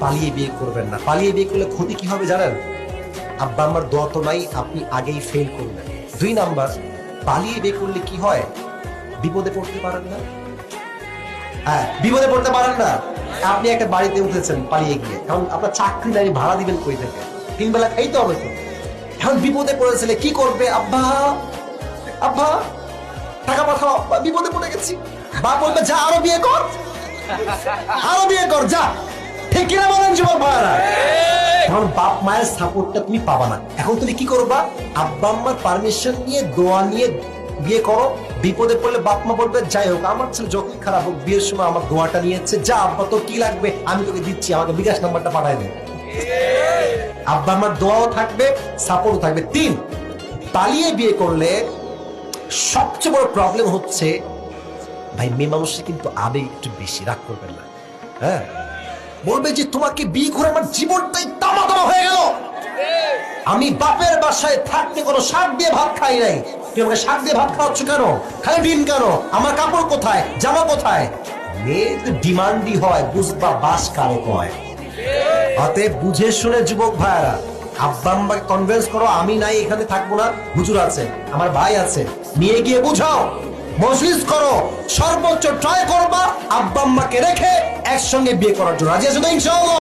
পালিয়ে বিয়ে করবেন না। পালিয়ে বিয়ে করলে ক্ষতি কি হবে জানেন? আব্বা আম্মার দোয়া তো নাই, আপনি আগেই ফেল করবেন। 2 নাম্বার, পালিয়ে বিয়ে করলে কি হয়? বিপদে পড়তে পারেন না। হ্যাঁ, বিপদে পড়তে পারেন না। আপনি একটা বাড়িতে উঠেছেন পালিয়ে গিয়ে, এখন আপনার চাকরি নাই, ভাড়া দিবেন কই থেকে? 3 বেলা খাইতে হবে তো। এখন বিপদে পড়েছিলে, কি করবে? আব্বা আব্বা টাকা পাঠাও, আব্বা বিপদে পড়ে গেছি। বাপ বলবে যা আরো বিয়ে কর, আরো বিয়ে কর যা। ঠিক কিনা বলেন যুবক ভাইরা? এখন বাপ মায়ের সাপোর্টটা তুমি পাবা না। এখন তুমি কি করবা? আব্বা আম্মার পারমিশন নিয়ে, দোয়া নিয়ে বিয়ে করো। বিপদে পড়লে বাপ মা বলবে যাই হোক, আমার ছেলে যতই খারাপ হোক বিয়ের সময় আমার দোয়াটা নিয়েছে, যা আব্বা তোর কি লাগবে আমি তোকে দিচ্ছি, আমাকে বিকাশ নাম্বারটা পাঠায় দে। আব্বা আমার দোয়াও থাকবে, সাপোর্টও থাকবে। 3, পালিয়ে বিয়ে করলে সবচেয়ে বড় প্রবলেম হচ্ছে ভাই, মেয়ে মানুষের কিন্তু আবেগ একটু বেশি, রাগ করবেন না। হ্যাঁ, বলবে যে তোমাকে বিয়ে করে আমার জীবনটাই তামা তামা হয়ে গেল। আমি বাপের বাসায় থাকতে কোনো শাক দিয়ে ভাত খাই নাই, তুই আমাকে শাক দিয়ে ভাত খাওয়াচ্ছ কেন? খালি ডিম কেন? আমার কাপড় কোথায়, জামা কোথায়? মেয়ে তো ডিমান্ডই হয়, বুঝবা বাস কারে কয়। অতএব বুঝে শুনে যুবক ভাইয়ারা, আব্বা আম্মাকে কনভিন্স করো আমি নাই এখানে থাকবো না, হুজুর আছে, আমার ভাই আছে, নিয়ে গিয়ে বুঝাও, মজলিস করো, সর্বোচ্চ ট্রাই করবা আব্বা আম্মাকে রেখে একসঙ্গে বিয়ে করার জন্য। রাজি আছো তো ইনশাআল্লাহ?